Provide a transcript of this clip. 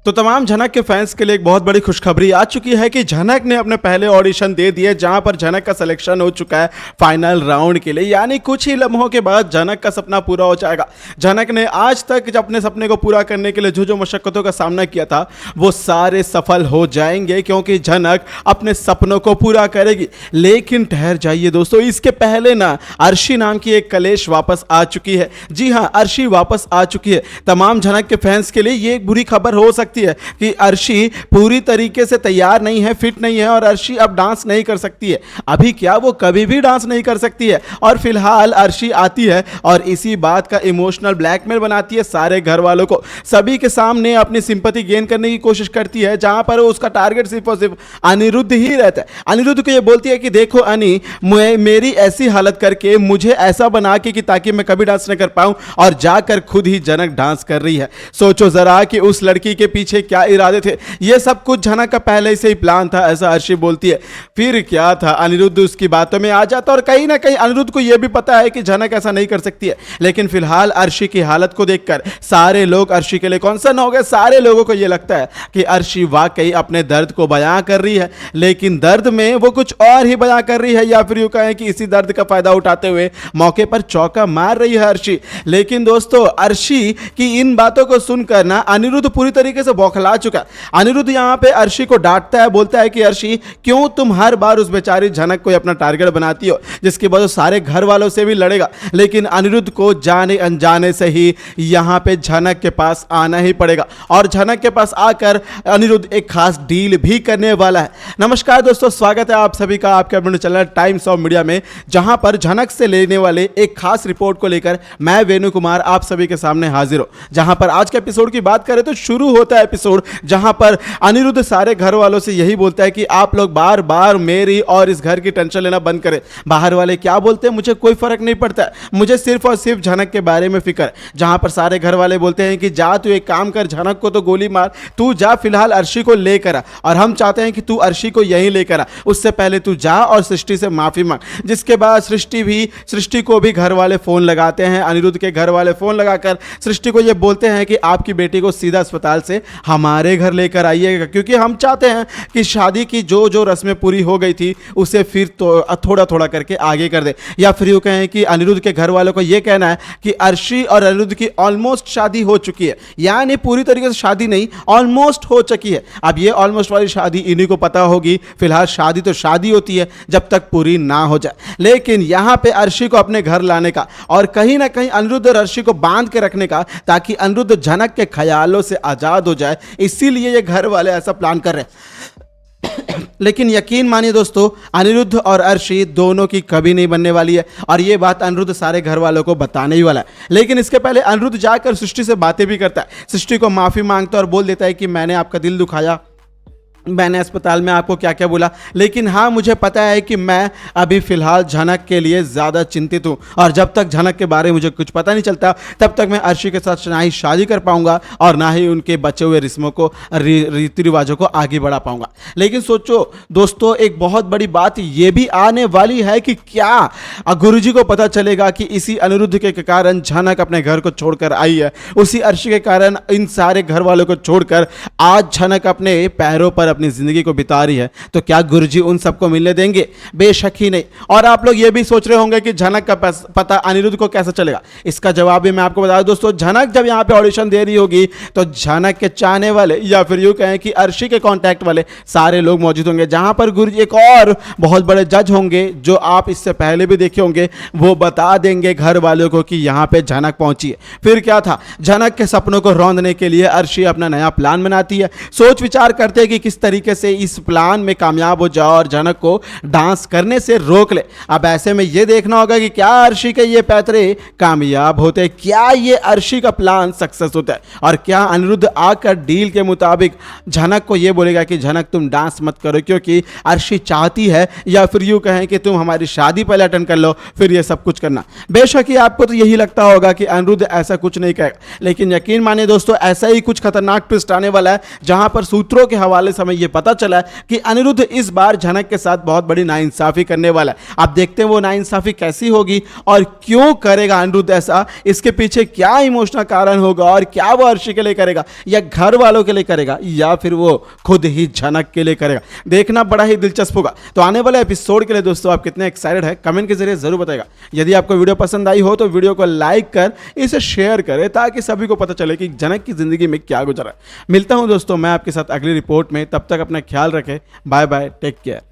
तो तमाम झनक के फैंस के लिए एक बहुत बड़ी खुशखबरी आ चुकी है कि झनक ने अपने पहले ऑडिशन दे दिए, जहां पर झनक का सिलेक्शन हो चुका है फाइनल राउंड के लिए। यानी कुछ ही लम्हों के बाद झनक का सपना पूरा हो जाएगा। झनक ने आज तक अपने सपने को पूरा करने के लिए जो जो मशक्कतों का सामना किया था वो सारे सफल हो जाएंगे, क्योंकि झनक अपने सपनों को पूरा करेगी। लेकिन ठहर जाइए दोस्तों, इसके पहले ना अर्शी नाम की एक कलेश वापस आ चुकी है। जी हाँ, अर्शी वापस आ चुकी है। तमाम झनक के फैंस के लिए ये एक बुरी खबर हो सकती है कि अर्शी पूरी तरीके से तैयार नहीं है, फिट नहीं है और अर्शी अब डांस नहीं कर सकती है। अभी क्या, वो कभी भी डांस नहीं कर सकती है। और फिलहाल अर्शी आती है और इसी बात का इमोशनल ब्लैकमेल बनाती है सारे घर वालों को। सभी के सामने अपनी सिंपैथी गेन करने की कोशिश करती है, जहां पर उसका टारगेट सिर्फ और सिर्फ अनिरुद्ध ही रहता है। अनिरुद्ध को यह बोलती है कि देखो अनि, मेरी ऐसी हालत करके मुझे ऐसा बना के कि ताकि मैं कभी डांस न कर पाऊं, और जाकर खुद ही झनक डांस कर रही है। सोचो जरा कि उस लड़की के पीछे क्या इरादे थे। यह सब कुछ झनक का पहले से ही प्लान था, ऐसा अर्शी बोलती है। फिर क्या था, अनिरुद्ध उसकी बातों में आ जाता और कहीं ना कहीं अनिरुद्ध को यह भी पता है कि झनक ऐसा नहीं कर सकती है। लेकिन फिलहाल अर्शी की हालत को देखकर सारे लोग अर्शी के लिए कॉन्सर्न हो गए। सारे लोगों को यह लगता है कि अर्शी वाकई अपने दर्द को बयां कर रही है, लेकिन दर्द में वो कुछ और ही बयां कर रही है, या फिर यूं कहें कि इसी दर्द का फायदा उठाते हुए मौके पर चौका मार रही है अर्शी। लेकिन दोस्तों, अर्शी की इन बातों को सुनकर ना अनिरुद्ध पूरी तरीके से बौखला चुका। अनिरुद्ध यहां पे अर्शी को डांटता है, बोलता है कि अर्शी, क्यों तुम हर बार उस बेचारी झनक को अपना टारगेट बनाती हो, जिसकी वजह सारे घर वालों से भी लड़ेगा। लेकिन अनिरुद्ध को जाने अनजाने से ही यहां पे झनक के पास आना ही पड़ेगा, और झनक के पास आकर अनिरुद्ध एक खास डील भी करने वाला है। नमस्कार दोस्तों, स्वागत है आप सभी का आपके अपने चैनल टाइम्स ऑफ मीडिया में, जहां पर झनक से लेने वाले एक खास रिपोर्ट को लेकर मैं वेणु कुमार आप सभी के सामने हाजिर हूं। जहां पर आज के एपिसोड की बात करें तो शुरू होता है एपिसोड जहां पर अनिरुद्ध सारे घर वालों से यही बोलता है कि आप लोग बार बार मेरी और इस घर की टेंशन लेना बंद करें। बाहर वाले क्या बोलते हैं मुझे कोई फर्क नहीं पड़ता है, मुझे सिर्फ और सिर्फ झनक के बारे में फिक्र है। जहां पर सारे घर वाले बोलते हैं कि जा तू एक काम कर, झनक को तो गोली मार, तू जा फिलहाल अर्शी को लेकर आ, और हम चाहते हैं कि तू अर्शी को यहीं लेकर आ, उससे पहले तू जा और सृष्टि से माफी मांग। जिसके बाद सृष्टि को भी घर वाले फोन लगाते हैं। अनिरुद्ध के घर वाले फोन लगाकर सृष्टि को यह बोलते हैं कि आपकी बेटी को सीधा अस्पताल से हमारे घर लेकर आइएगा, क्योंकि हम चाहते हैं कि शादी की जो जो रस्में पूरी हो गई थी उसे फिर तो थोड़ा थोड़ा करके आगे कर दे। या फिर यूँ कहें कि अनिरुद्ध के घर वालों को यह कहना है कि अर्शी और अनिरुद्ध की ऑलमोस्ट शादी हो चुकी है, यानी पूरी तरीके से शादी नहीं, ऑलमोस्ट हो चुकी है। अब ये ऑलमोस्ट वाली शादी इन्हीं को पता होगी। फिलहाल शादी तो शादी होती है जब तक पूरी ना हो जाए, लेकिन यहां पे अर्शी को अपने घर लाने का और कहीं ना कहीं अनिरुद्ध और अर्शी को बांध के रखने का, ताकि अनिरुद्ध झनक के ख्यालों से आजाद हो जाए, इसीलिए ये घर वाले ऐसा प्लान कर रहे हैं। लेकिन यकीन मानिए दोस्तों, अनिरुद्ध और अर्शी दोनों की कभी नहीं बनने वाली है, और ये बात अनिरुद्ध सारे घर वालों को बताने ही वाला है। लेकिन इसके पहले अनिरुद्ध जाकर सृष्टि से बातें भी करता है, सृष्टि को माफी मांगता है और बोल देता है कि मैंने आपका दिल दुखाया, मैंने अस्पताल में आपको क्या क्या बोला, लेकिन हाँ मुझे पता है कि मैं अभी फिलहाल झनक के लिए ज़्यादा चिंतित हूँ, और जब तक झनक के बारे में मुझे कुछ पता नहीं चलता तब तक मैं अर्शी के साथ ना ही शादी कर पाऊंगा और ना ही उनके बचे हुए रस्मों को, रीति रिवाजों को आगे बढ़ा पाऊंगा। लेकिन सोचो दोस्तों, एक बहुत बड़ी बात ये भी आने वाली है कि क्या गुरुजी को पता चलेगा कि इसी अनिरुद्ध के कारण झनक अपने घर को छोड़कर आई है, उसी अर्शी के कारण इन सारे घर वालों को छोड़कर आज झनक अपने पैरों पर अपनी जिंदगी को बिता रही है, तो क्या गुरुजी उन सबको मिलने देंगे? बेशक ही नहीं। और आप लोग ये भी सोच रहे होंगे कि झनक का पता अनिरुद्ध को कैसे चलेगा। इसका जवाब भी मैं आपको बता दूं दोस्तों, झनक जब यहां पे ऑडिशन दे रही होगी तो झनक के चाहने वाले, या फिर यूं कहें कि अर्शी के कांटेक्ट वाले सारे लोग मौजूद होंगे। जहां पर गुरुजी एक और बहुत बड़े जज होंगे, जो आप इससे पहले भी देखे होंगे, वो बता देंगे घर वालों को कि यहां पे झनक पहुंची है। फिर क्या था, झनक के सपनों को रौंदने के लिए अर्शी अपना नया प्लान बनाती है, सोच विचार करते हैं कि किस तरीके से इस प्लान में कामयाब हो जाओ और झनक को डांस करने से रोक ले। अब ऐसे में यह देखना होगा कि क्या अर्शी के ये पैतरे कामयाब होते हैं, क्या ये अर्शी का प्लान सक्सेस होता है, और क्या अनिरुद्ध आकर डील के मुताबिक झनक को यह बोलेगा कि झनक तुम डांस मत करो क्योंकि अर्शी चाहती है, या फिर यूं कहें कि तुम हमारी शादी पहले अटेंड कर लो फिर ये सब कुछ करना। बेशक ही आपको तो यही लगता होगा कि अनिरुद्ध ऐसा कुछ नहीं कहेगा, लेकिन यकीन मानिए दोस्तों, ऐसा ही कुछ खतरनाक ट्विस्ट आने वाला है, जहां पर सूत्रों के हवाले से हमें यह पता चला कि अनिरुद्ध इस बार झनक के साथ बहुत बड़ी नाइंसाफी करने वाला है। आप देखते हैं वो नाइंसाफी कैसी होगी और क्यों करेगा अनिरुद्ध ऐसा, इसके पीछे क्या इमोशनल कारण होगा और क्या वो अर्शी के लिए करेगा या घर वालों के लिए करेगा या फिर वो खुद ही झनक के लिए करेगा, देखना बड़ा ही दिलचस्प होगा। तो आने वाले एपिसोड के लिए दोस्तों आप कितने एक्साइटेड है कमेंट के जरिए जरूर बताएगा। यदि आपको वीडियो पसंद आई हो तो वीडियो को लाइक कर इसे शेयर करें ताकि सभी को पता चले कि झनक की जिंदगी में क्या गुजरा है। मिलता हूं दोस्तों मैं आपके साथ अगली रिपोर्ट में, तब तक अपना ख्याल रखें। Bye bye, take care.